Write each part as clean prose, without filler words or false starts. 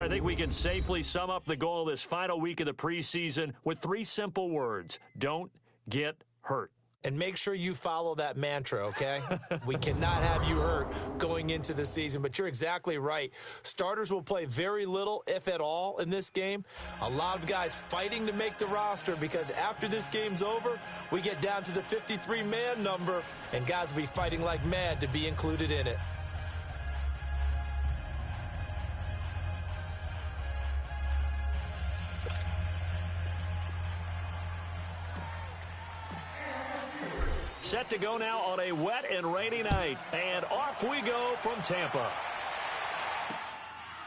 I think we can safely sum up the goal of this final week of the preseason with 3 simple words. Don't get hurt. And make sure you follow that mantra, okay? We cannot have you hurt going into the season, but you're exactly right. Starters will play very little, if at all, in this game. A lot of guys fighting to make the roster because after this game's over, we get down to the 53-man number, and guys will be fighting like mad to be included in it. Set to go now on a wet and rainy night. And off we go from Tampa.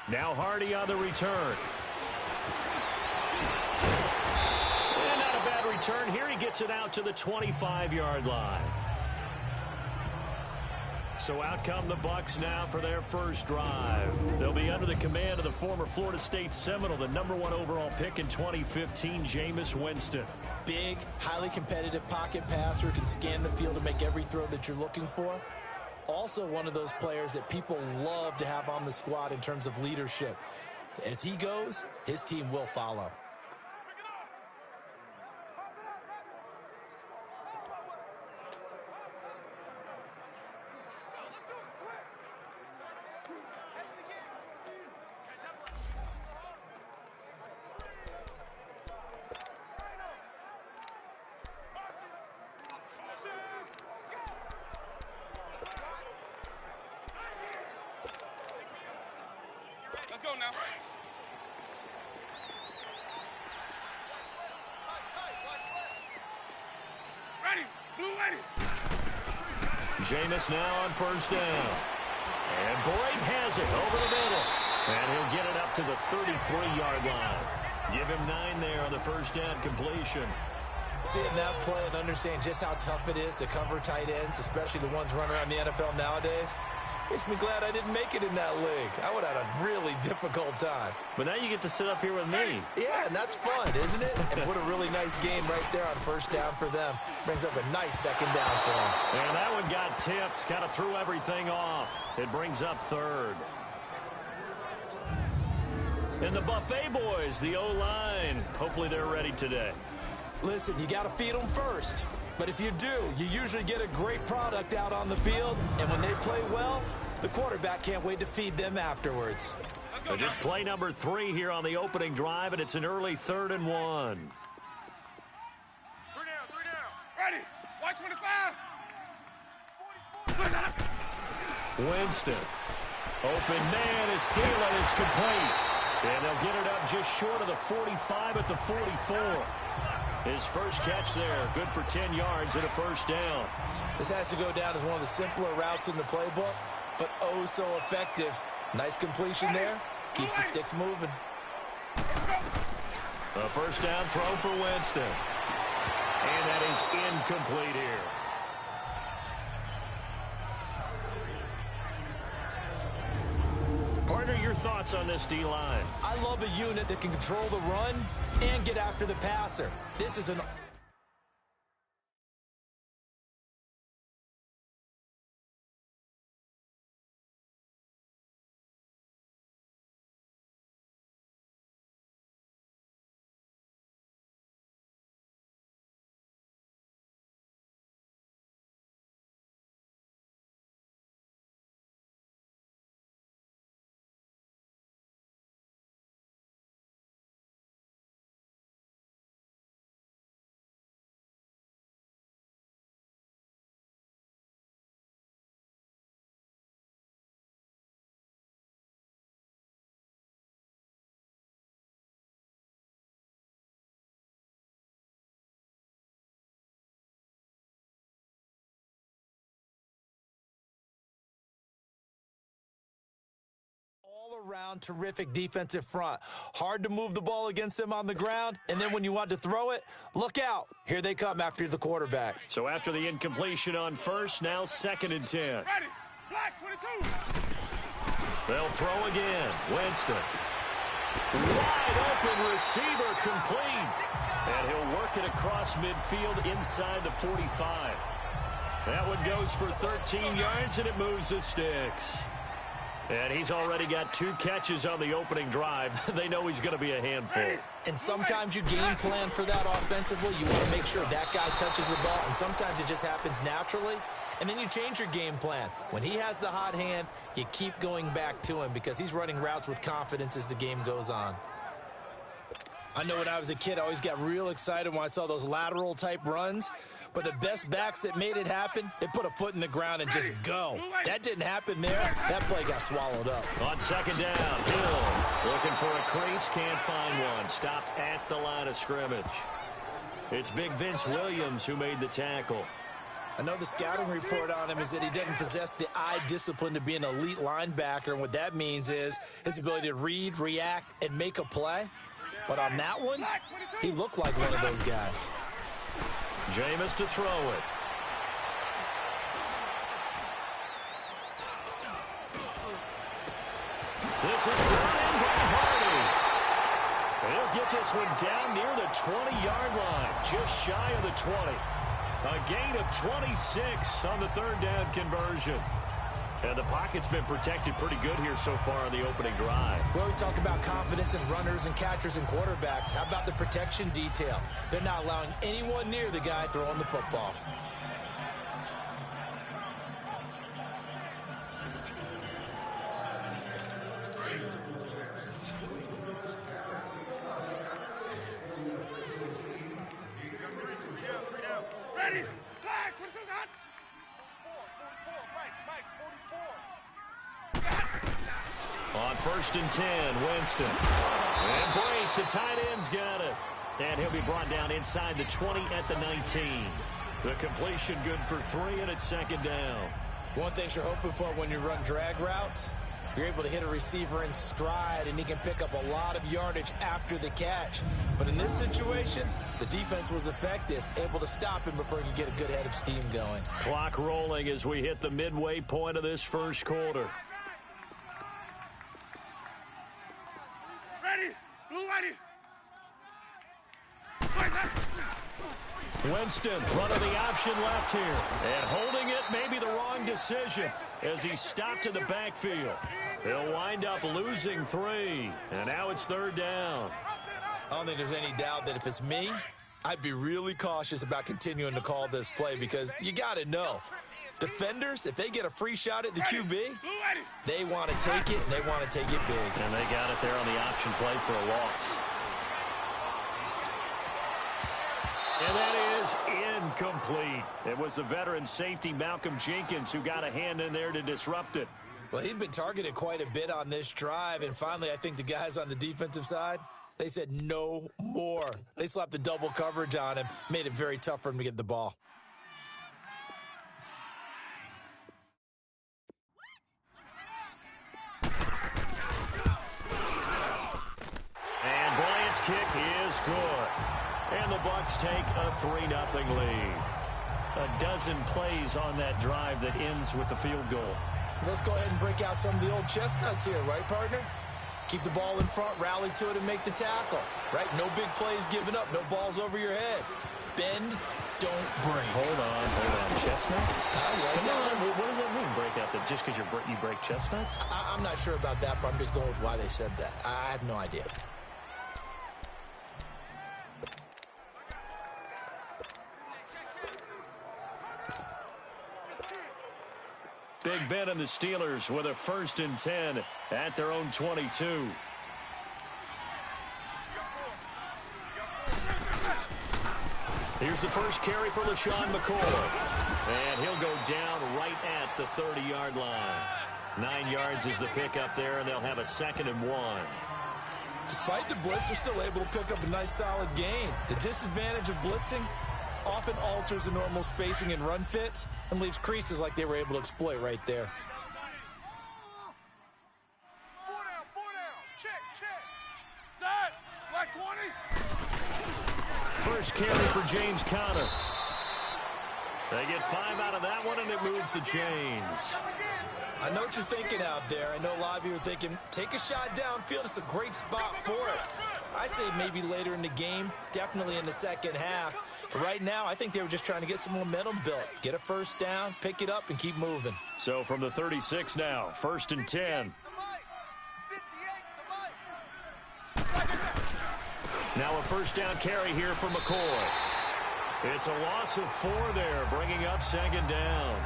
Now Hardy on the return. And not a bad return. Here he gets it out to the 25-yard line. So out come the Bucs now for their first drive. They'll be under the command of the former Florida State Seminole, the #1 overall pick in 2015, Jameis Winston. Big, highly competitive pocket passer, can scan the field to make every throw that you're looking for. Also one of those players that people love to have on the squad in terms of leadership. As he goes, his team will follow. Let's go now. Ready. Blue ready. Jameis now on first down. And Boyd has it over the middle. And he'll get it up to the 33-yard line. Give him 9 there on the first down completion. Seeing that play and understand just how tough it is to cover tight ends, especially the ones running around the NFL nowadays, makes me glad I didn't make it in that league. I would have had a really difficult time. But now you get to sit up here with me. Yeah, and that's fun, isn't it? And what a really nice game right there on first down for them. Brings up a nice second down for them. And that one got tipped, kind of threw everything off. It brings up third. And the Buffet boys, the O-line, hopefully they're ready today. Listen, you got to feed them first. But if you do, you usually get a great product out on the field. And when they play well, the quarterback can't wait to feed them afterwards. So just play number 3 here on the opening drive, and it's an early 3rd and 1. 3 down, 3 down. Ready. White 25. Winston. Open man is Thielen is complete. And they'll get it up just short of the 45 at the 44. His first catch there, good for 10 yards and a first down. This has to go down as one of the simpler routes in the playbook, but oh so effective. Nice completion there. Keeps the sticks moving. A first down throw for Winston. And that is incomplete here. Partner, your thoughts on this D-line? I love a unit that can control the run and get after the passer. This is an all-around terrific defensive front. Hard to move the ball against them on the ground, and then when you want to throw it, look out. Here they come after the quarterback. So after the incompletion on first, now 2nd and 10. Ready. Black 22. They'll throw again. Winston. Wide open receiver complete. And he'll work it across midfield inside the 45. That one goes for 13 yards, and it moves the sticks. And he's already got 2 catches on the opening drive. They know he's going to be a handful. And sometimes you game plan for that offensively. You want to make sure that guy touches the ball, and sometimes it just happens naturally. And then you change your game plan. When he has the hot hand, you keep going back to him because he's running routes with confidence as the game goes on. I know when I was a kid, I always got real excited when I saw those lateral-type runs. But the best backs that made it happen, they put a foot in the ground and just go. That didn't happen there. That play got swallowed up. On second down, Hill looking for a crease, can't find one. Stopped at the line of scrimmage. It's big Vince Williams who made the tackle. I know the scouting report on him is that he doesn't possess the eye discipline to be an elite linebacker. And what that means is his ability to read, react, and make a play. But on that one, he looked like one of those guys. Jameis to throw it. This is run in by Hardy. He'll get this one down near the 20-yard line, just shy of the 20. A gain of 26 on the third down conversion. And the pocket's been protected pretty good here so far on the opening drive. We always talk about confidence in runners and catchers and quarterbacks. How about the protection detail? They're not allowing anyone near the guy throwing the football. Ready? Flag, 22's hot. On first and 10, Winston. And Brake, the tight end's got it. And he'll be brought down inside the 20 at the 19. The completion good for 3, and it's second down. One thing you're hoping for when you run drag routes, you're able to hit a receiver in stride, and he can pick up a lot of yardage after the catch. But in this situation, the defense was effective, able to stop him before he could get a good head of steam going. Clock rolling as we hit the midway point of this first quarter. Ready? Blue, ready. Winston running the option left here. And holding it may be the wrong decision as he stopped in the backfield. He'll wind up losing 3. And now it's third down. I don't think there's any doubt that if it's me, I'd be really cautious about continuing to call this play because you got to know, defenders, if they get a free shot at the QB, they want to take it, and they want to take it big. And they got it there on the option play for a loss. And that is incomplete. It was the veteran safety Malcolm Jenkins who got a hand in there to disrupt it. Well, he'd been targeted quite a bit on this drive, and finally I think the guys on the defensive side, they said no more. They slapped the double coverage on him, made it very tough for him to get the ball. And Bryant's kick is good. And the Bucs take a 3-0 lead. A dozen plays on that drive that ends with the field goal. Let's go ahead and break out some of the old chestnuts here, right, partner? Keep the ball in front, rally to it, and make the tackle, right? No big plays given up, no balls over your head. Bend, don't break. Hold on. Chestnuts? Like Come on, what does that mean, break out? That just because you break chestnuts? I'm not sure about that, but I'm just going with why they said that. I have no idea. Big Ben and the Steelers with a 1st and 10 at their own 22. Here's the first carry for LaShawn McCoy. And he'll go down right at the 30-yard line. 9 yards is the pickup there, and they'll have a 2nd and 1. Despite the blitz, they're still able to pick up a nice solid gain. The disadvantage of blitzing often alters the normal spacing and run fits and leaves creases like they were able to exploit right there. 4 down. Check. Dad, black 20. First carry for James Conner. They get 5 out of that one, and it moves the chains. I know what you're thinking out there. I know a lot of you are thinking, take a shot downfield. It's a great spot for it. I'd say maybe later in the game, definitely in the second half. But right now, I think they were just trying to get some momentum built. Get a first down, pick it up, and keep moving. So from the 36 now, 1st and 10. Now a first down carry here for McCoy. It's a loss of 4 there, bringing up second down.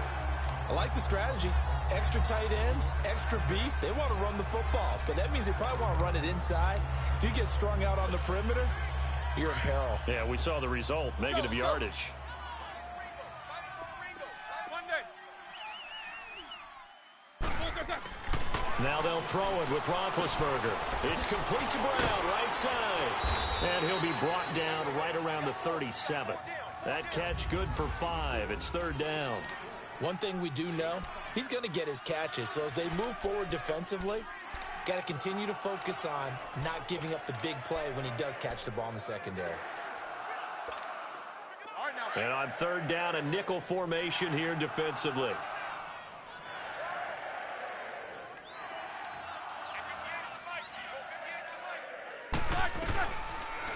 I like the strategy. Extra tight ends, extra beef. They want to run the football, but that means they probably want to run it inside. If you get strung out on the perimeter, you're in peril. Yeah, we saw the result, negative yardage. Now they'll throw it with Roethlisberger. It's complete to Brown, right side. And he'll be brought down right around the 37. That catch good for 5. It's third down. One thing we do know, he's going to get his catches. So as they move forward defensively, got to continue to focus on not giving up the big play when he does catch the ball in the secondary. And on third down, a nickel formation here defensively.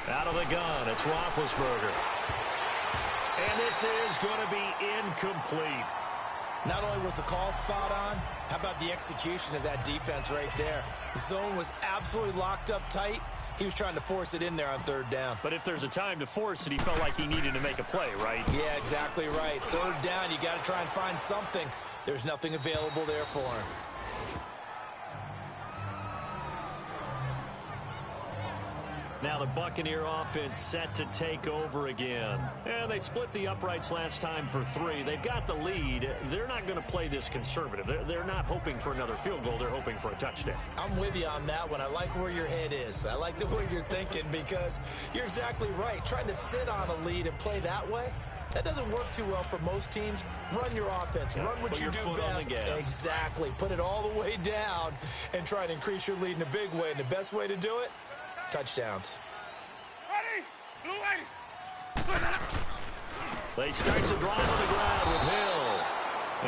Out of the gun, it's Roethlisberger. And this is going to be incomplete. Not only was the call spot on, how about the execution of that defense right there? The zone was absolutely locked up tight. He was trying to force it in there on third down. But if there's a time to force it, he felt like he needed to make a play, right? Yeah, exactly right. Third down, you got to try and find something. There's nothing available there for him. Now the Buccaneer offense set to take over again. And they split the uprights last time for 3. They've got the lead. They're not going to play this conservative. They're not hoping for another field goal. They're hoping for a touchdown. I'm with you on that one. I like where your head is. I like the way you're thinking because you're exactly right. Trying to sit on a lead and play that way, that doesn't work too well for most teams. Run your offense. Yeah, run what you do best. Exactly. Put it all the way down and try to increase your lead in a big way. And the best way to do it, touchdowns. Ready? Blue lady. They start the drive on the ground with Hill.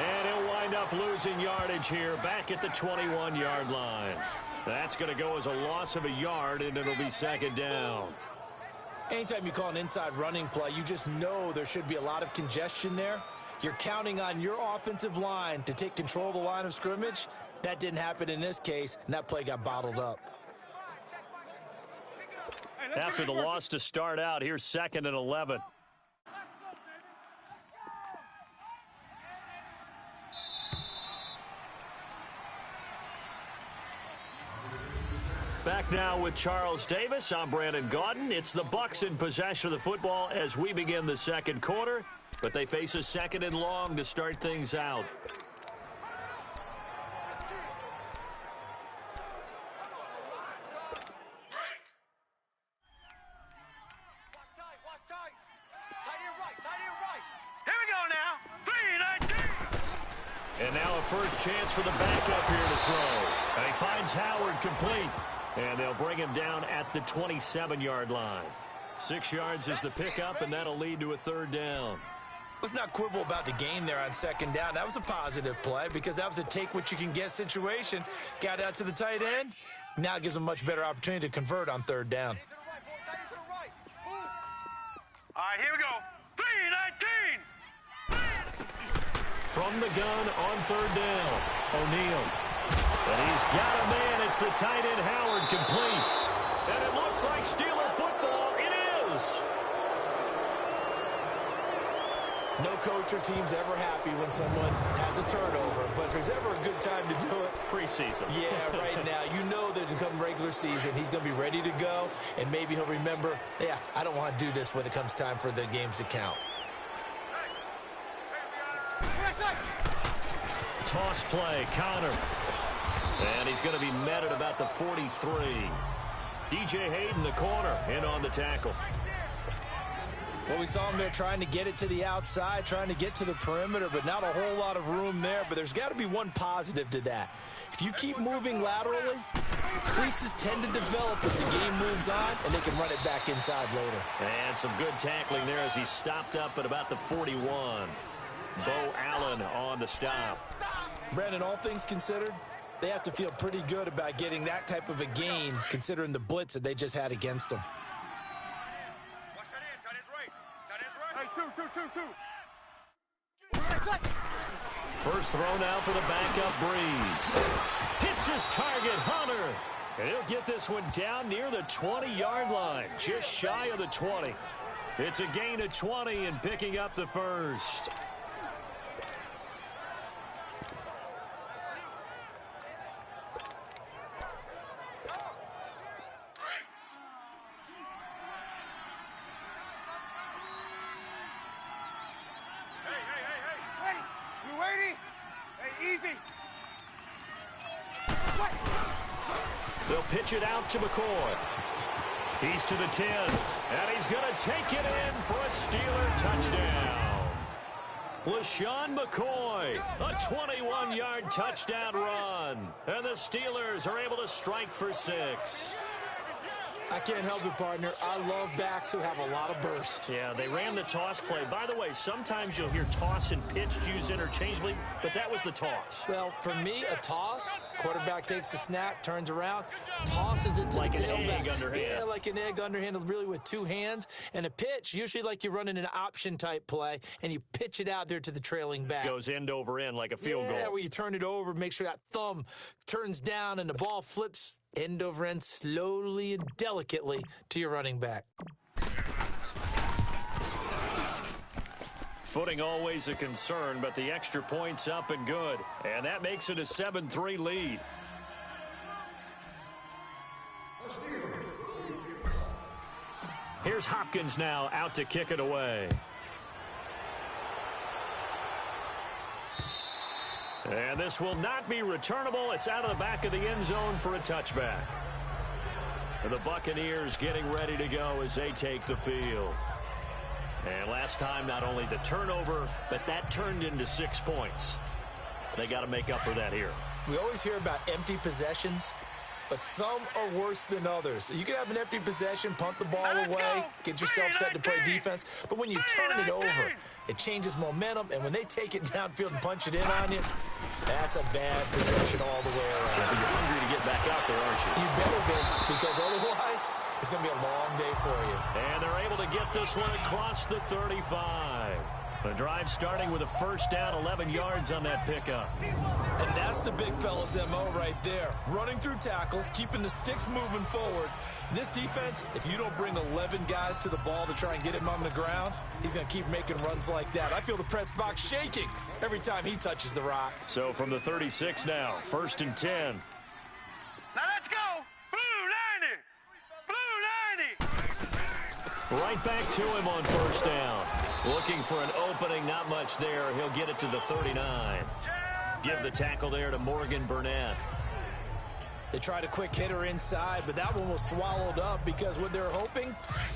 And he'll wind up losing yardage here back at the 21-yard line. That's going to go as a loss of a yard, and it'll be second down. Anytime you call an inside running play, you just know there should be a lot of congestion there. You're counting on your offensive line to take control of the line of scrimmage. That didn't happen in this case, and that play got bottled up. After the loss to start out, here's 2nd and 11. Back now with Charles Davis. I'm Brandon Gaudin. It's the Bucs in possession of the football as we begin the second quarter, but they face a 2nd and long to start things out. And now a first chance for the backup here to throw. And he finds Howard complete. And they'll bring him down at the 27-yard line. 6 yards is the pickup, and that'll lead to a third down. Let's not quibble about the gain there on second down. That was a positive play because that was a take-what-you-can-get situation. Got out to the tight end. Now it gives them a much better opportunity to convert on third down. All right, here we go. 3-19. From the gun on third down, O'Neal. And he's got a man. It's the tight end, Howard, complete. And it looks like Steeler football. It is. No coach or team's ever happy when someone has a turnover, but if there's ever a good time to do it, preseason. Yeah, right now. You know that come regular season, he's going to be ready to go, and maybe he'll remember, yeah, I don't want to do this when it comes time for the games to count. Toss play, Connor. And he's going to be met at about the 43. DJ Hayden, the corner, in on the tackle. Well, we saw him there trying to get it to the outside, trying to get to the perimeter, but not a whole lot of room there. But there's got to be one positive to that. If you keep moving laterally, creases tend to develop as the game moves on, and they can run it back inside later. And some good tackling there as he stopped up at about the 41. Bo Allen on the stop. Brandon, all things considered, they have to feel pretty good about getting that type of a gain, considering the blitz that they just had against them. Watch that in. Tight end's right. Tight end's right. Hey, 2. First throw now for the backup, Breeze. Hits his target, Hunter. And he'll get this one down near the 20-yard line, just shy of the 20. It's a gain of 20 and picking up the first. They'll pitch it out to McCoy. He's to the 10, and he's going to take it in for a Steeler touchdown. LaShawn McCoy, a 21-yard touchdown run, and the Steelers are able to strike for 6. I can't help it, partner. I love backs who have a lot of burst. Yeah, they ran the toss play. By the way, sometimes you'll hear toss and pitch used interchangeably, but that was the toss. Well, for me, a toss, quarterback takes the snap, turns around, tosses it to like the tailback. Like an egg underhand. Yeah, like an egg underhand, really with two hands. And a pitch, usually like you're running an option-type play, and you pitch it out there to the trailing back. Goes end over end like a field goal. Yeah, where you turn it over, make sure that thumb turns down, and the ball flips end over end slowly and delicately to your running back. Footing always a concern, but the extra point's up and good. And that makes it a 7-3 lead. Here's Hopkins now out to kick it away. And this will not be returnable. It's out of the back of the end zone for a touchback. And the Buccaneers getting ready to go as they take the field. And last time, not only the turnover, but that turned into 6 points. They got to make up for that here. We always hear about empty possessions, but some are worse than others. You can have an empty possession, punt the ball away, get yourself set to play defense, but when you turn it over, it changes momentum, and when they take it downfield and punch it in on you, that's a bad possession all the way around. Yeah, you're hungry to get back out there, aren't you? You better be, because otherwise it's going to be a long day for you. And they're able to get this one across the 35. The drive starting with a first down, 11 yards on that pickup. And that's the big fella's MO right there. Running through tackles, keeping the sticks moving forward. This defense, if you don't bring 11 guys to the ball to try and get him on the ground, he's going to keep making runs like that. I feel the press box shaking every time he touches the rock. So from the 36 now, 1st and 10. Now let's go. Blue 90. Blue 90. Right back to him on first down. Looking for an opening, not much there. He'll get it to the 39. Give the tackle there to Morgan Burnett. They tried a quick hitter inside, but that one was swallowed up because what they're hoping,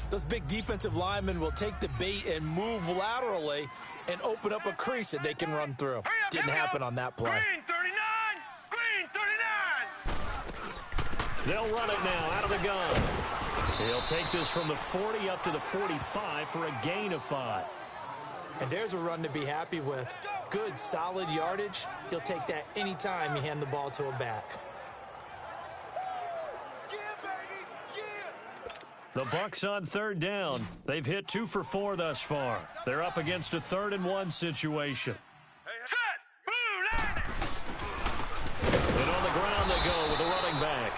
those big defensive linemen will take the bait and move laterally and open up a crease that they can run through. Didn't happen on that play. Green 39. Green 39. They'll run it now out of the gun. He'll take this from the 40 up to the 45 for a gain of 5. And there's a run to be happy with. Good, solid yardage. He'll take that anytime you hand the ball to a back. The Bucks on 3rd down. They've hit 2 for 4 thus far. They're up against a 3rd and 1 situation. Set. Blue 90. And on the ground they go with the running back.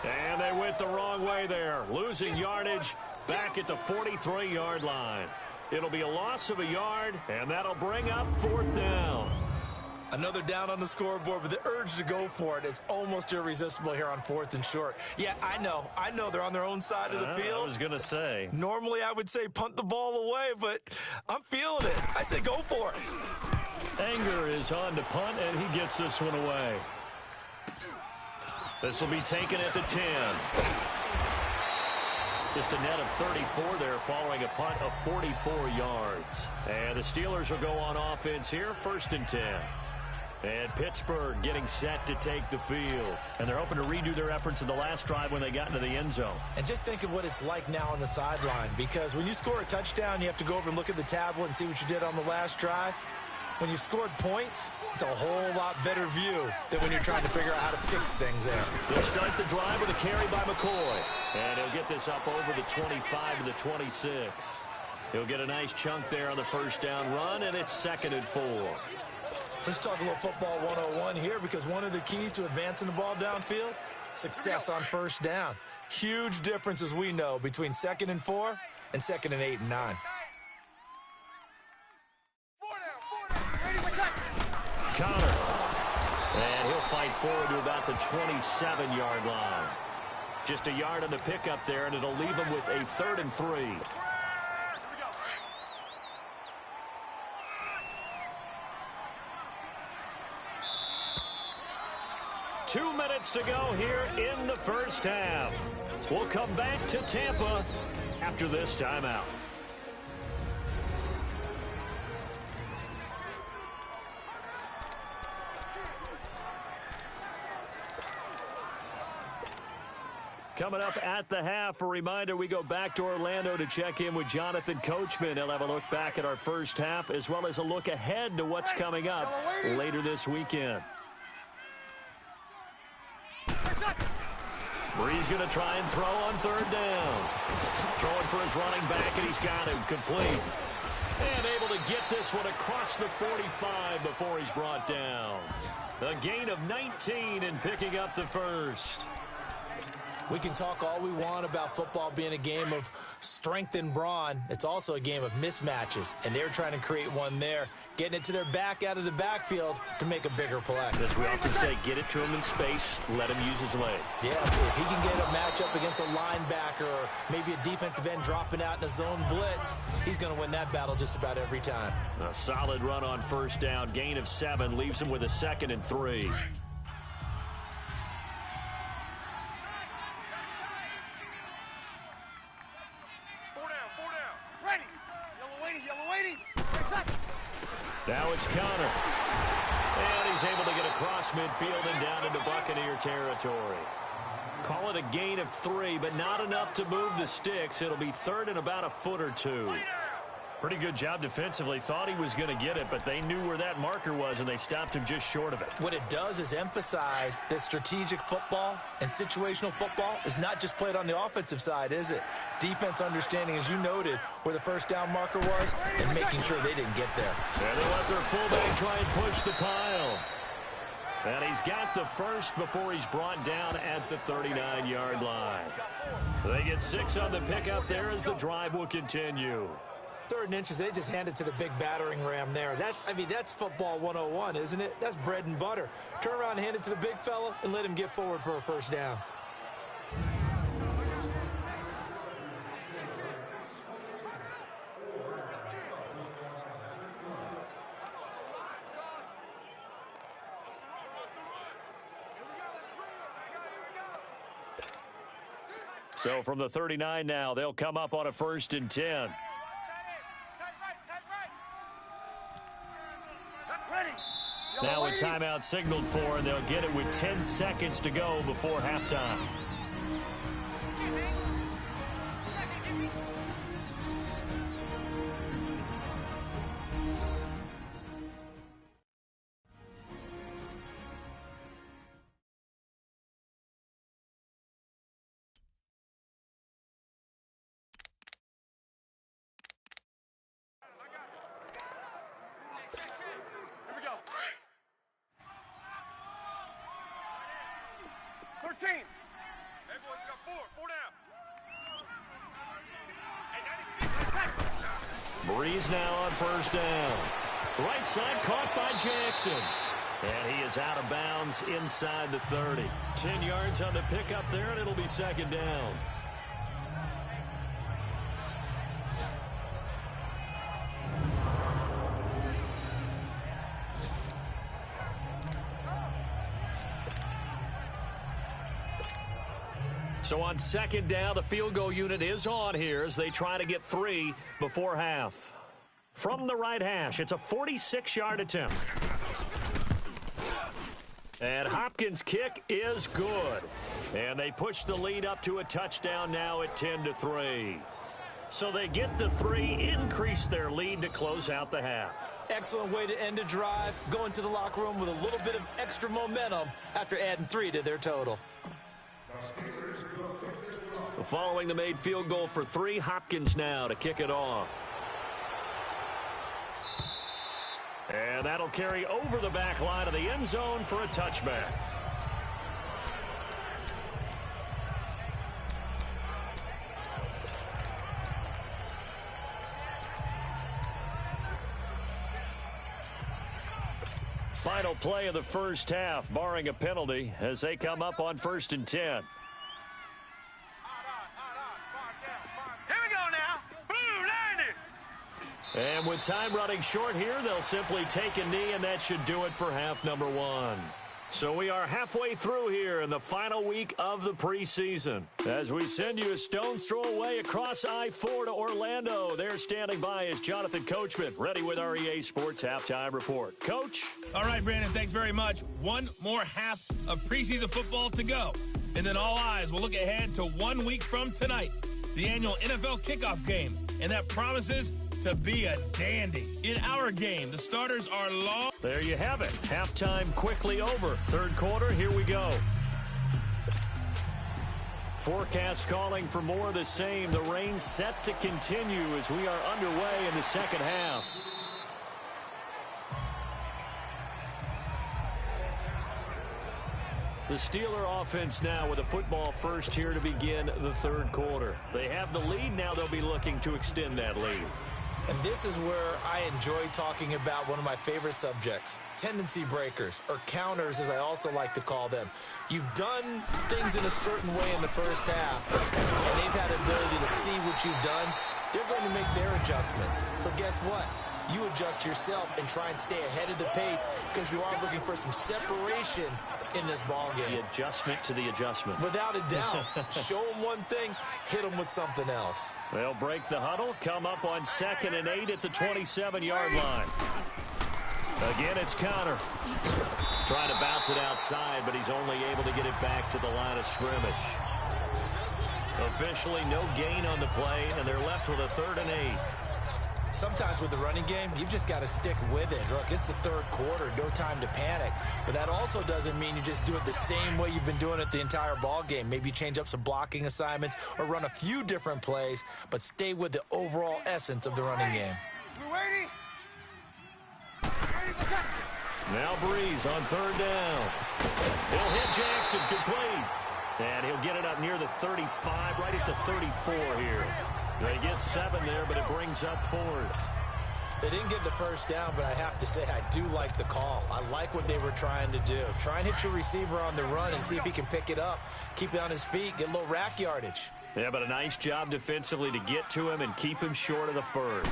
And they went the wrong way there. Losing yardage back at the 43-yard line. It'll be a loss of a yard, and that'll bring up 4th down. Another down on the scoreboard, but the urge to go for it is almost irresistible here on 4th and short. Yeah, I know they're on their own side of the field. I was going to say. Normally I would say punt the ball away, but I'm feeling it. I say go for it. Anger is on to punt, and he gets this one away. This will be taken at the 10. Just a net of 34 there following a punt of 44 yards. And the Steelers will go on offense here, 1st and 10. And Pittsburgh getting set to take the field. And they're hoping to redo their efforts in the last drive when they got into the end zone. And just think of what it's like now on the sideline, because when you score a touchdown, you have to go over and look at the tablet and see what you did on the last drive. When you scored points, it's a whole lot better view than when you're trying to figure out how to fix things there. They'll start the drive with a carry by McCoy. And he'll get this up over the 25 to the 26. He'll get a nice chunk there on the first down run, and it's 2nd and 4. Let's talk a little football 101 here, because one of the keys to advancing the ball downfield success on first down. Huge difference, as we know, between 2nd and 4 and 2nd and 8 and 9. Connor. And he'll fight forward to about the 27-yard line. Just a yard on the pickup there, and it'll leave him with a 3rd and 3. 2 minutes to go here in the first half. We'll come back to Tampa after this timeout. Coming up at the half, a reminder, we go back to Orlando to check in with Jonathan Coachman. He'll have a look back at our first half as well as a look ahead to what's coming up later this weekend. Bree's going to try and throw on 3rd down. Throwing for his running back, and he's got him complete. And able to get this one across the 45 before he's brought down. A gain of 19 and picking up the first. We can talk all we want about football being a game of strength and brawn. It's also a game of mismatches, and they're trying to create one there, getting it to their back out of the backfield to make a bigger play. As we often say, get it to him in space, let him use his leg. Yeah, if he can get a matchup against a linebacker or maybe a defensive end dropping out in a zone blitz, he's going to win that battle just about every time. A solid run on first down, gain of 7, leaves him with a 2nd and 3. Now it's Connor. And he's able to get across midfield and down into Buccaneer territory. Call it a gain of 3, but not enough to move the sticks. It'll be 3rd and about a foot or 2. Pretty good job defensively. Thought he was going to get it, but they knew where that marker was, and they stopped him just short of it. What it does is emphasize that strategic football and situational football is not just played on the offensive side, is it? Defense understanding, as you noted, where the first down marker was and making sure they didn't get there. And they let their fullback try and push the pile. And he's got the first before he's brought down at the 39-yard line. They get 6 on the pickup there as the drive will continue. 3rd and inches, they just hand it to the big battering ram there. That's football 101, isn't it? That's bread and butter. Turn around and hand it to the big fella and let him get forward for a first down. So from the 39 now, they'll come up on a 1st and 10. Now a timeout signaled for, and they'll get it with 10 seconds to go before halftime. Breeze now on first down. Right side caught by Jackson. And he is out of bounds inside the 30. 10 yards on the pickup there, and it'll be 2nd down. So on 2nd down, the field goal unit is on here as they try to get 3 before half. From the right hash, it's a 46-yard attempt. And Hopkins' kick is good. And they push the lead up to a touchdown now at 10-3. So they get the 3, increase their lead to close out the half. Excellent way to end a drive, going to the locker room with a little bit of extra momentum after adding 3 to their total. Following the made field goal for 3, Hopkins now to kick it off. And that'll carry over the back line of the end zone for a touchback. final play of the first half, barring a penalty, as they come up on 1st and 10. Here we go now. Blue 90. And with time running short here, they'll simply take a knee, and that should do it for half number 1. So we are halfway through here in the final week of the preseason. As we send you a stone's throw away across I-4 to Orlando. There standing by is Jonathan Coachman, ready with our EA Sports Halftime Report. Coach? All right, Brandon, thanks very much. One more half of preseason football to go. And then all eyes will look ahead to 1 week from tonight, the annual NFL kickoff game. And that promises to be a dandy. In our game, the starters are long. There you have it. Halftime quickly over. Third quarter, here we go. Forecast calling for more of the same. The rain set to continue as we are underway in the second half. The Steeler offense now with a football first here to begin the third quarter. They have the lead. Now they'll be looking to extend that lead. And this is where I enjoy talking about one of my favorite subjects, tendency breakers, or counters as I also like to call them. You've done things in a certain way in the first half, and they've had the ability to see what you've done. They're going to make their adjustments. So guess what? You adjust yourself and try and stay ahead of the pace because you are looking for some separation in this ball game. The adjustment to the adjustment. Without a doubt. Show them one thing, hit them with something else. They'll break the huddle, come up on 2nd and 8 at the 27-yard line. Again, it's Connor. Trying to bounce it outside, but he's only able to get it back to the line of scrimmage. Officially no gain on the play, and they're left with a 3rd and 8. Sometimes with the running game, you've just got to stick with it. Look, it's the third quarter, no time to panic. But that also doesn't mean you just do it the same way you've been doing it the entire ball game. Maybe change up some blocking assignments or run a few different plays, but stay with the overall essence of the running game. We ready? Now Breeze on 3rd down. He'll hit Jackson complete. And he'll get it up near the 35, right at the 34 here. They get 7 there, but it brings up 4th. They didn't get the first down, but I have to say I do like the call. I like what they were trying to do. Try and hit your receiver on the run and see if he can pick it up, keep it on his feet, get a little rack yardage. Yeah, but a nice job defensively to get to him and keep him short of the first.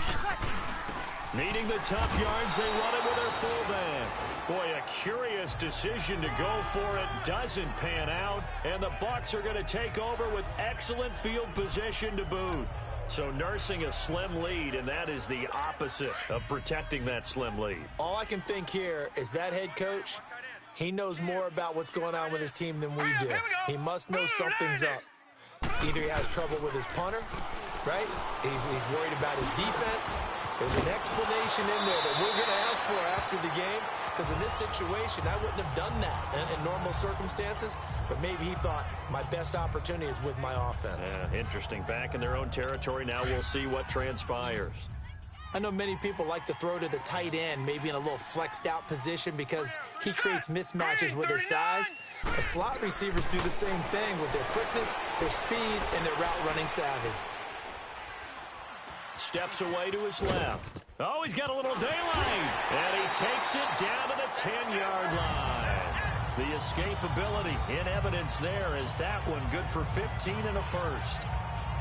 Needing the tough yards, they run it with their fullback. Boy, a curious decision to go for it. Doesn't pan out, and the Bucs are going to take over with excellent field position to boot. So nursing a slim lead, and that is the opposite of protecting that slim lead. All I can think here is that head coach, he knows more about what's going on with his team than we do. He must know something's up. Either he has trouble with his punter, right? He's worried about his defense. There's an explanation in there that we're going to ask for after the game, because in this situation, I wouldn't have done that in normal circumstances, but maybe he thought my best opportunity is with my offense. Yeah, interesting. Back in their own territory. Now we'll see what transpires. I know many people like to throw to the tight end, maybe in a little flexed out position because he creates mismatches with his size. The slot receivers do the same thing with their quickness, their speed, and their route running savvy. Steps away to his left. Oh, he's got a little daylight. And he takes it down to the 10-yard line. The escapability in evidence there is that one good for 15 and a first.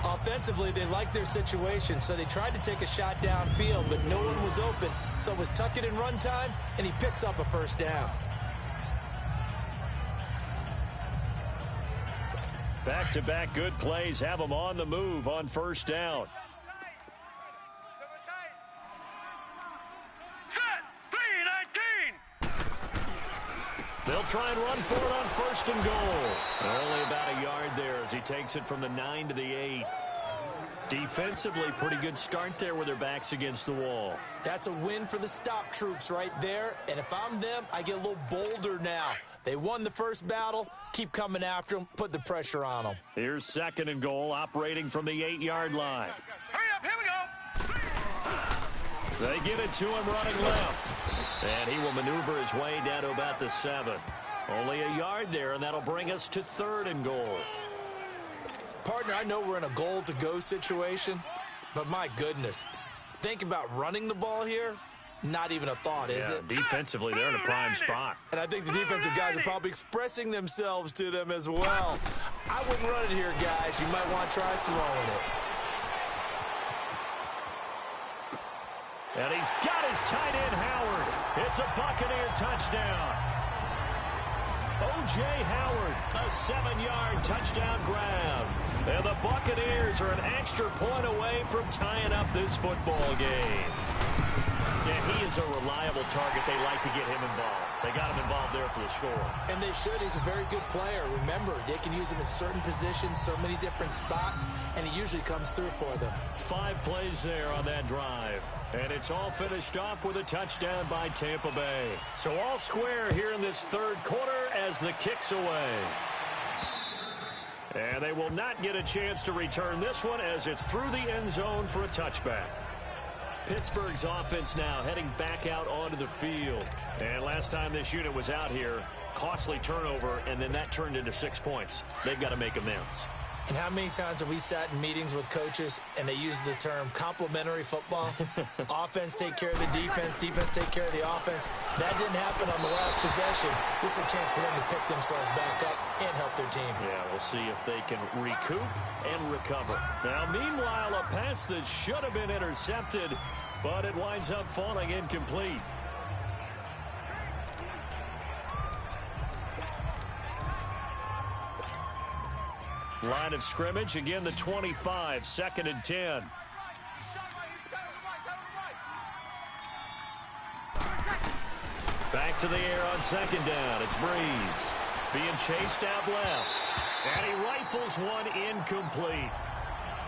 Offensively, they liked their situation, so they tried to take a shot downfield, but no one was open. So it was tuck it in run time, and he picks up a first down. Back-to-back good plays have them on the move on first down. They'll try and run for it on 1st and goal. Only about a yard there as he takes it from the 9 to the 8. Defensively, pretty good start there with their backs against the wall. That's a win for the stop troops right there. And if I'm them, I get a little bolder now. They won the first battle. Keep coming after them. Put the pressure on them. Here's 2nd and goal, operating from the 8-yard line. Hurry up, here we go. They get it to him running left. And he will maneuver his way down to about the 7. Only a yard there, and that'll bring us to 3rd and goal. Partner, I know we're in a goal-to-go situation, but my goodness, think about running the ball here. not even a thought, is it? Defensively, they're in a prime spot. And I think the defensive guys are probably expressing themselves to them as well. I wouldn't run it here, guys. You might want to try throwing it. And he's got his tight end, Howard. It's a Buccaneer touchdown. O.J. Howard, a 7-yard touchdown grab. And the Buccaneers are an extra point away from tying up this football game. Yeah, he is a reliable target. They like to get him involved. They got him involved there for the score. And they should. He's a very good player. Remember, they can use him in certain positions, so many different spots, and he usually comes through for them. 5 plays there on that drive. And it's all finished off with a touchdown by Tampa Bay. So all square here in this third quarter as the kick's away. And they will not get a chance to return this one as it's through the end zone for a touchback. Pittsburgh's offense now heading back out onto the field. And last time this unit was out here, costly turnover, and then that turned into 6 points. They've got to make amends. And how many times have we sat in meetings with coaches and they use the term complementary football? Offense take care of the defense, defense take care of the offense. That didn't happen on the last possession. This is a chance for them to pick themselves back up and help their team. Yeah, we'll see if they can recoup and recover. Now, meanwhile, a pass that should have been intercepted, but it winds up falling incomplete. Line of scrimmage, again the 25, 2nd and 10. Back to the air on 2nd down. It's Breeze being chased out left. And he rifles one incomplete.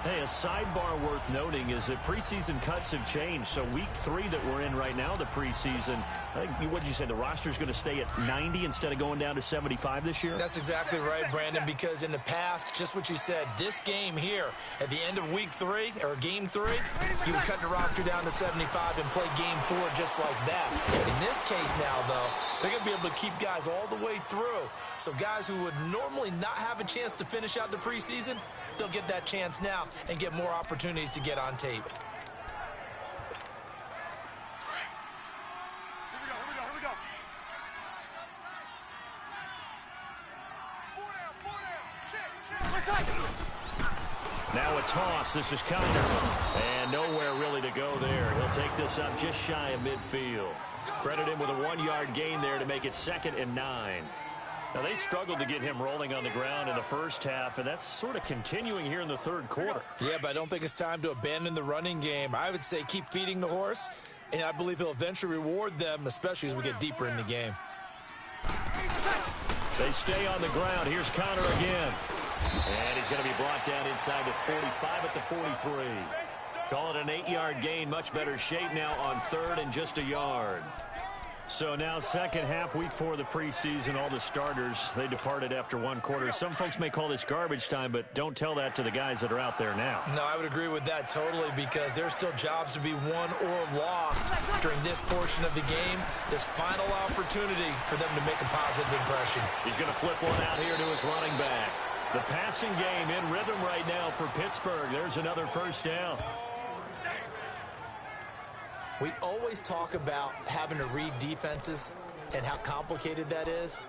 Hey, a sidebar worth noting is that preseason cuts have changed. So week 3 that we're in right now, the preseason, I think, what did you say, the roster's going to stay at 90 instead of going down to 75 this year? That's exactly right, Brandon, because in the past, just what you said, this game here, at the end of week 3, or game 3, you would cut the roster down to 75 and play game 4 just like that. In this case now, though, they're going to be able to keep guys all the way through. So guys who would normally not have a chance to finish out the preseason, they'll get that chance now and get more opportunities to get on tape. Here we go. Now a toss. This is Connor. And nowhere really to go there. He'll take this up just shy of midfield. Credit him with a 1-yard gain there to make it 2nd and 9. Now, they struggled to get him rolling on the ground in the first half, and that's sort of continuing here in the third quarter. Yeah, but I don't think it's time to abandon the running game. I would say keep feeding the horse, and I believe he'll eventually reward them, especially as we get deeper in the game. They stay on the ground. Here's Connor again. And he's going to be brought down inside the 45 at the 43. Call it an 8-yard gain. Much better shape now on 3rd and just a yard. So now second half, week 4 of the preseason, all the starters, they departed after 1 quarter. Some folks may call this garbage time, but don't tell that to the guys that are out there now. No, I would agree with that totally because there's still jobs to be won or lost during this portion of the game, this final opportunity for them to make a positive impression. He's going to flip one out here to his running back. The passing game in rhythm right now for Pittsburgh. There's another first down. We always talk about having to read defenses and how complicated that is.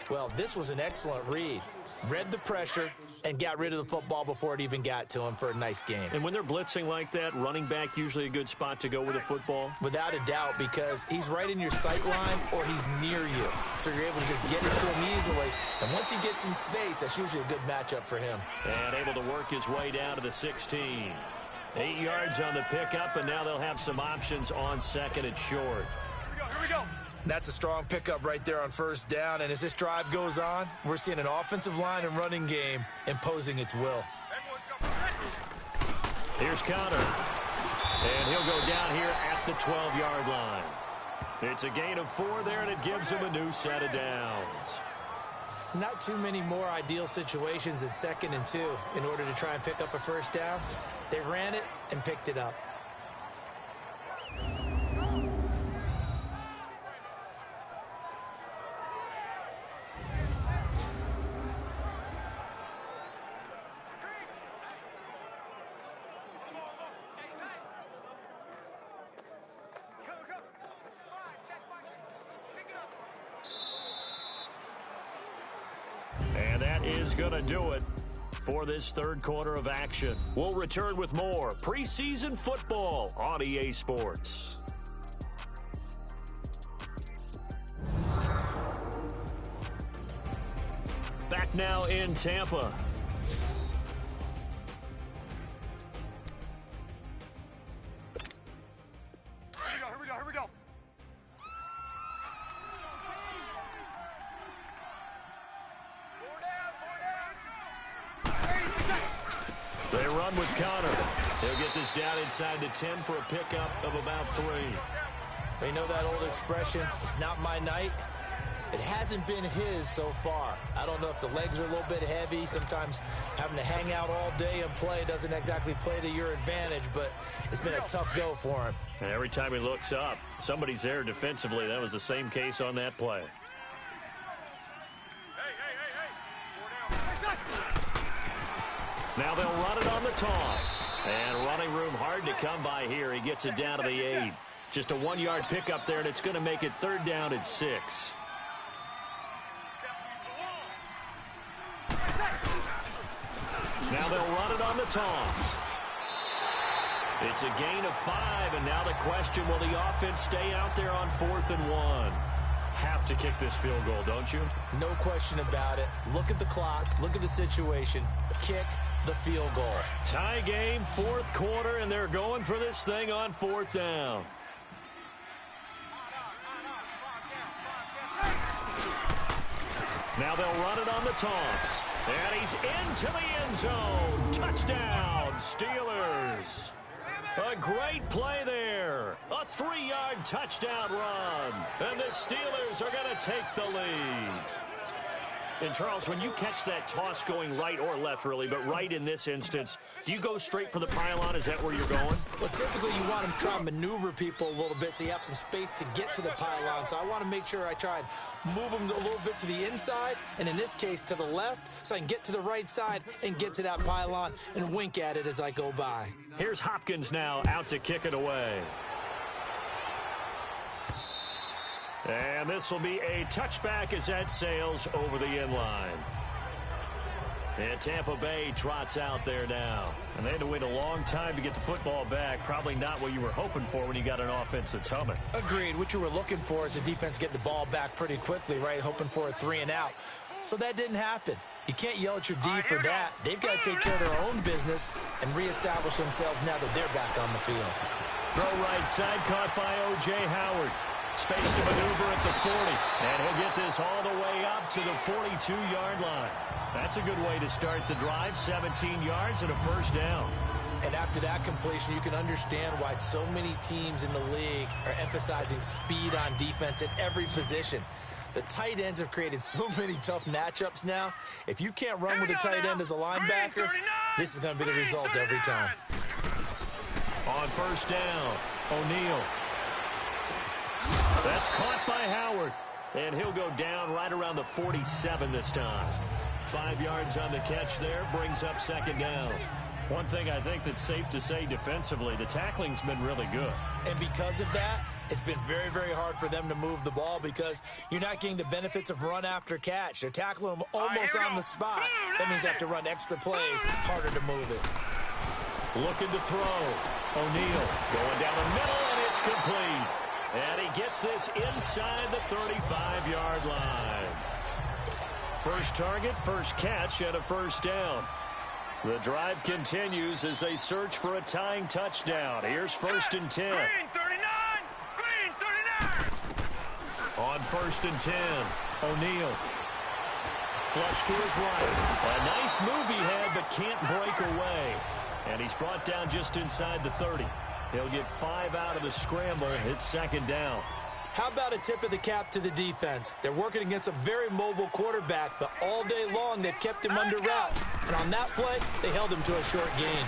Well, this was an excellent read. Read the pressure and got rid of the football before it even got to him for a nice game. And when they're blitzing like that, running back usually a good spot to go with the football? Without a doubt, because he's right in your sight line or he's near you. So you're able to just get it to him easily. And once he gets in space, that's usually a good matchup for him. And able to work his way down to the 16. 8 yards on the pickup, and now they'll have some options on 2nd and short. Here we go. That's a strong pickup right there on 1st down. And as this drive goes on, we're seeing an offensive line and running game imposing its will. Here's Connor. And he'll go down here at the 12-yard line. It's a gain of 4 there, and it gives him a new set of downs. Not too many more ideal situations at 2nd and 2 in order to try and pick up a 1st down. They ran it and picked it up. is going to do it for this third quarter of action. We'll return with more preseason football on EA Sports. Back now in Tampa. Here we go. They run with Connor. He'll get this down inside the 10 for a pickup of about 3. You know that old expression, it's not my night? It hasn't been his so far. I don't know if the legs are a little bit heavy. Sometimes having to hang out all day and play doesn't exactly play to your advantage, but it's been a tough go for him. And every time he looks up, somebody's there defensively. That was the same case on that play. Now they'll run it on the toss. And running room hard to come by here. He gets it down to the 8. Just a 1-yard pickup there, and it's going to make it 3rd down and 6. Now they'll run it on the toss. It's a gain of 5, and now the question, will the offense stay out there on 4th and 1? Have to kick this field goal, don't you? No question about it. Look at the clock. Look at the situation. Kick the field goal. Tie game, 4th quarter, and they're going for this thing on 4th down. Now they'll run it on the toss. And he's into the end zone. Touchdown, Steelers. A great play there. A 3-yard touchdown run. And the Steelers are going to take the lead. And, Charles, when you catch that toss going right or left, really, but right in this instance, do you go straight for the pylon? Is that where you're going? Well, typically you want to try and maneuver people a little bit so you have some space to get to the pylon. So I want to make sure I try and move them a little bit to the inside, and in this case to the left, so I can get to the right side and get to that pylon and wink at it as I go by. Here's Hopkins now out to kick it away. And this will be a touchback as that sails over the end line. And Tampa Bay trots out there now. And they had to wait a long time to get the football back. Probably not what you were hoping for when you got an offense that's humming. Agreed. What you were looking for is the defense get the ball back pretty quickly, right? Hoping for a 3 and out. So that didn't happen. You can't yell at your D for that. They've got to take care of their own business and reestablish themselves now that they're back on the field. Throw right side, caught by O.J. Howard. Space to maneuver at the 40. And he'll get this all the way up to the 42-yard line. That's a good way to start the drive. 17 yards and a 1st down. And after that completion, you can understand why so many teams in the league are emphasizing speed on defense at every position. The tight ends have created so many tough matchups now. If you can't run with a tight end as a linebacker, this is going to be the result every time. On 1st down, O'Neal. That's caught by Howard. And he'll go down right around the 47 this time. 5 yards on the catch there, brings up 2nd down. One thing I think that's safe to say defensively, the tackling's been really good. And because of that, it's been very, very hard for them to move the ball because you're not getting the benefits of run after catch. They're tackling them almost on the spot. That means they have to run extra plays, harder to move it. Looking to throw. O'Neal going down the middle, and it's complete. And he gets this inside the 35-yard line. First target, first catch, and a 1st down. The drive continues as they search for a tying touchdown. Here's 1st and 10. Green 39! Green 39! On 1st and 10, O'Neal. Flush to his right. A nice move he had, but can't break away. And he's brought down just inside the 30. He'll get 5 out of the scramble. It's 2nd down. How about a tip of the cap to the defense? They're working against a very mobile quarterback, but all day long they've kept him under wraps. And on that play, they held him to a short gain.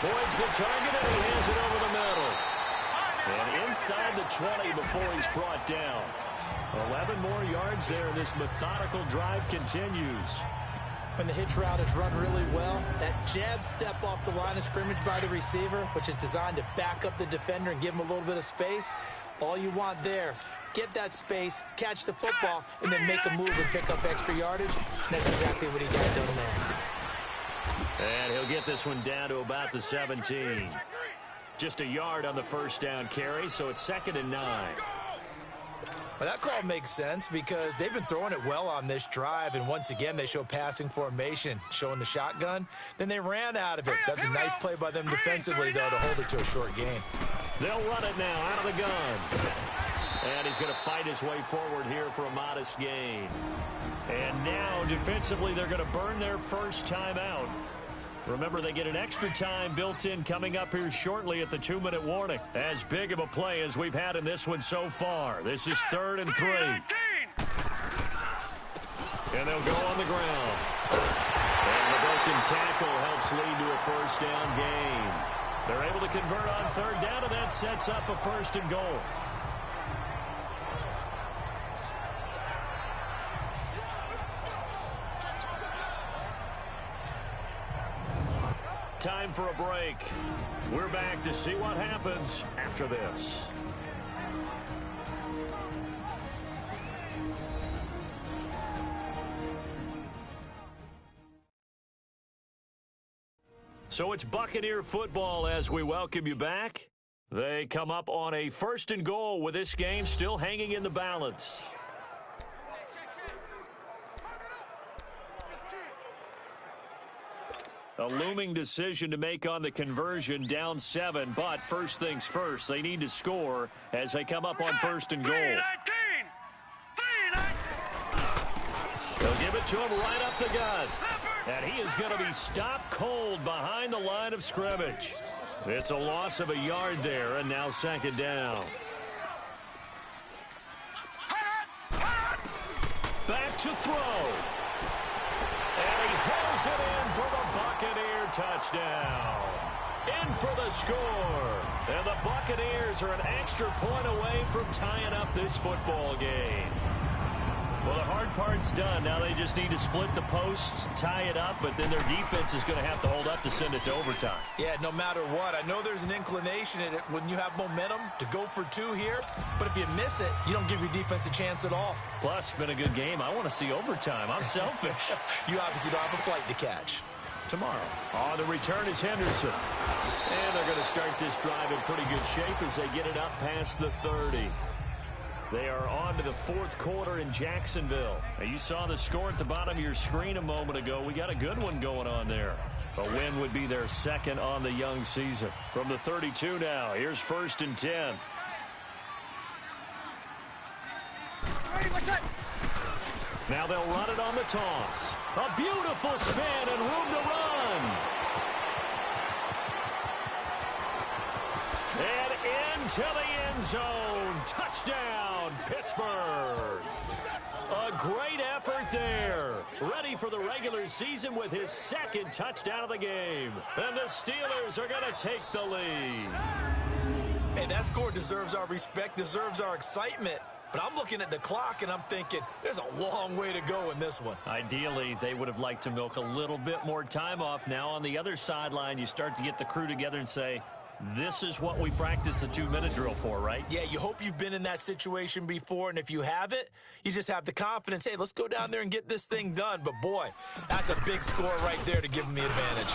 Boyd's the target, and he hands it over the middle. And inside the 20 before he's brought down. 11 more yards there. This methodical drive continues. When the hitch route is run really well, that jab step off the line of scrimmage by the receiver, which is designed to back up the defender and give him a little bit of space, all you want there get that space, catch the football, and then make a move and pick up extra yardage. And that's exactly what he got done there. And he'll get this one down to about the 17. Just a yard on the first down carry, so it's 2nd and 9. Well, that call makes sense because they've been throwing it well on this drive, and once again, they show passing formation, showing the shotgun. Then they ran out of it. That's a nice play by them defensively, though, to hold it to a short gain. They'll run it now out of the gun. And he's going to fight his way forward here for a modest gain. And now, defensively, they're going to burn their first timeout. Remember, they get an extra time built in coming up here shortly at the 2-minute warning. As big of a play as we've had in this one so far. This is 3rd and 3. And they'll go on the ground. And the broken tackle helps lead to a first down gain. They're able to convert on 3rd down, and that sets up a 1st and goal. Time for a break. We're back to see what happens after this. So it's Buccaneer football as we welcome you back. They come up on a 1st and goal with this game still hanging in the balance. A looming decision to make on the conversion, down 7, but first things first, they need to score as they come up on 1st and goal. They'll give it to him right up the gut. And he is going to be stopped cold behind the line of scrimmage. It's a loss of a yard there, and now 2nd down. Back to throw. And he holds it in for the Buccaneer touchdown. In for the score. And the Buccaneers are an extra point away from tying up this football game. Well, the hard part's done. Now they just need to split the posts, tie it up, but then their defense is going to have to hold up to send it to overtime. Yeah, no matter what. I know there's an inclination in it when you have momentum to go for 2 here, but if you miss it, you don't give your defense a chance at all. Plus, been a good game. I want to see overtime. I'm selfish. You obviously don't have a flight to catch. Tomorrow. On the return is Henderson. And they're going to start this drive in pretty good shape as they get it up past the 30. They are on to the 4th quarter in Jacksonville. Now, you saw the score at the bottom of your screen a moment ago. We got a good one going on there. A win would be their 2nd on the young season. From the 32 now, here's 1st and 10. Now they'll run it on the toss. A beautiful spin and room to run. And into the end zone. Touchdown, Pittsburgh. A great effort there. Ready for the regular season with his 2nd touchdown of the game. And the Steelers are going to take the lead. Hey, that score deserves our respect, deserves our excitement. But I'm looking at the clock, and I'm thinking there's a long way to go in this one. Ideally, they would have liked to milk a little bit more time off. Now on the other sideline, you start to get the crew together and say, this is what we practiced the 2-minute drill for, right? Yeah, you hope you've been in that situation before, and if you haven't, you just have the confidence, hey, let's go down there and get this thing done. But, boy, that's a big score right there to give them the advantage.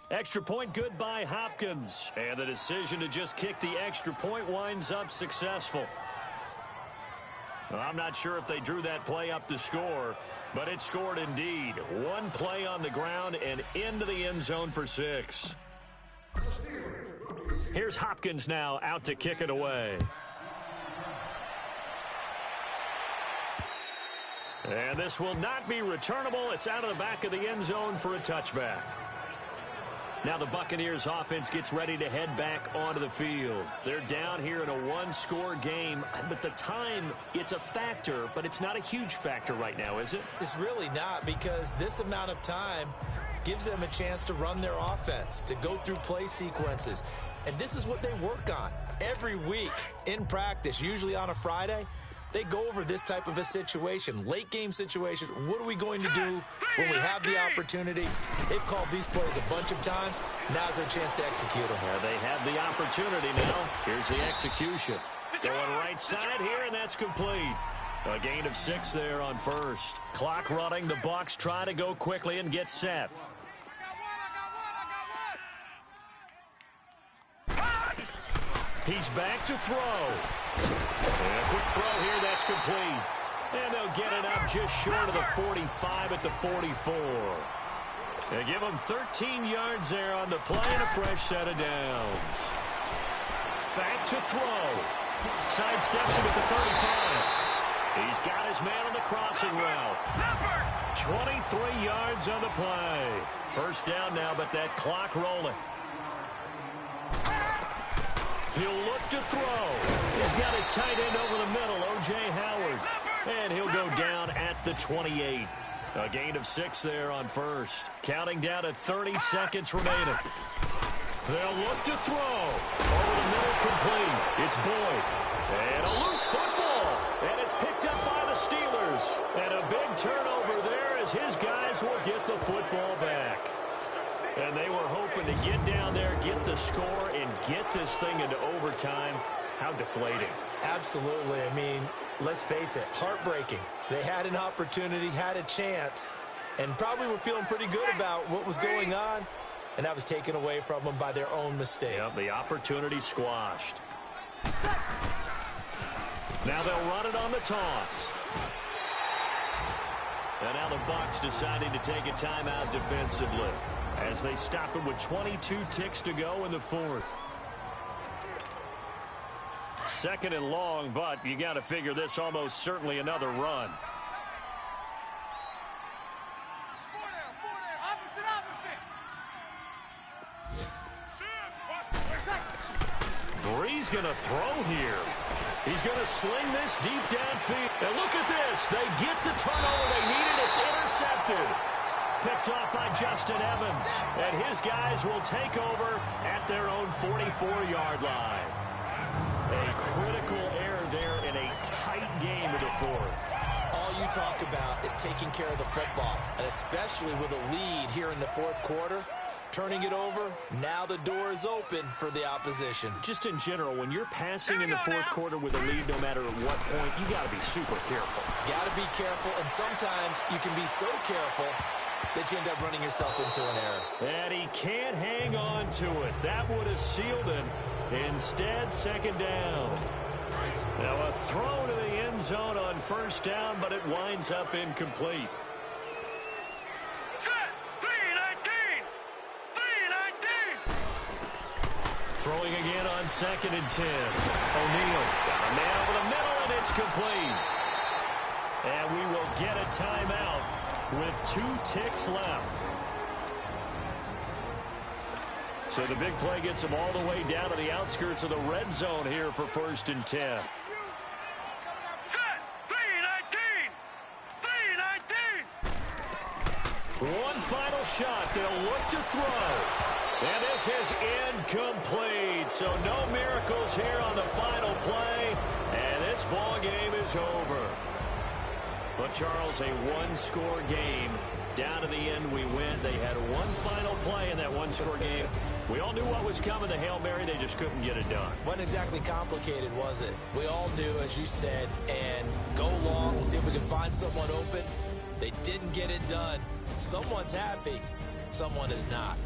Extra point good by Hopkins. And the decision to just kick the extra point winds up successful. Well, I'm not sure if they drew that play up to score, but it scored indeed. One play on the ground and into the end zone for 6. Here's Hopkins now out to kick it away. And this will not be returnable. It's out of the back of the end zone for a touchback. Now the Buccaneers offense gets ready to head back onto the field. They're down here in a 1-score game, but the time, it's a factor, but it's not a huge factor right now, is it? It's really not, because this amount of time gives them a chance to run their offense, to go through play sequences. And this is what they work on every week in practice, usually on a Friday. They go over this type of a situation, late game situation. What are we going to do when we have the opportunity? They've called these plays a bunch of times. Now's their chance to execute them. They have the opportunity now. Here's the execution. Going right side here, and that's complete. A gain of 6 there on first. Clock running. The Bucs try to go quickly and get set. He's back to throw. And a quick throw here, that's complete. And they'll get it up just short of the 45 at the 44. They give him 13 yards there on the play and a fresh set of downs. Back to throw. Sidesteps him at the 35. He's got his man on the crossing route. 23 yards on the play. First down now, but that clock rolling. He'll look to throw. He's got his tight end over the middle, O.J. Howard. And he'll go down at the 28. A gain of 6 there on first. Counting down to 30 seconds remaining. They'll look to throw. Over the middle, complete. It's Boyd. And a loose football. And it's picked up by the Steelers. And a big turnover there as his guys will get the football back. And they were hoping to get down there, get the score, and get this thing into overtime. How deflating. Absolutely. I mean, let's face it, heartbreaking. They had an opportunity, had a chance, and probably were feeling pretty good about what was going on, and that was taken away from them by their own mistake. Yep, the opportunity squashed. Now they'll run it on the toss. And now the Bucs deciding to take a timeout defensively as they stop it with 22 ticks to go in the fourth. Second and long, but you got to figure this almost certainly another run. Bree's going to throw here. He's going to sling this deep downfield. And look at this. They get the turnover they needed. It's intercepted. Picked off by Justin Evans. And his guys will take over at their own 44-yard line. A critical error there in a tight game of the fourth. All you talk about is taking care of the football, and especially with a lead here in the fourth quarter, turning it over, now the door is open for the opposition. Just in general, when you're passing in the fourth quarter with a lead, no matter at what point, you got to be super careful. Got to be careful, and sometimes you can be so careful that you end up running yourself into an error. And he can't hang on to it. That would have sealed it. Instead, second down. Now a throw to the end zone on first down, but it winds up incomplete. Throwing again on 2nd and 10. O'Neal got a man over the middle, and it's complete. And we will get a timeout with 2 ticks left. So the big play gets them all the way down to the outskirts of the red zone here for 1st and 10. One final shot. They'll look to throw. And this is incomplete. So no miracles here on the final play. And this ball game is over. But, Charles, a one-score game. Down to the end we went. They had one final play in that one-score game. We all knew what was coming. The Hail Mary, they just couldn't get it done. Wasn't exactly complicated, was it? We all knew, as you said, and go long and see if we can find someone open. They didn't get it done. Someone's happy. Someone is not.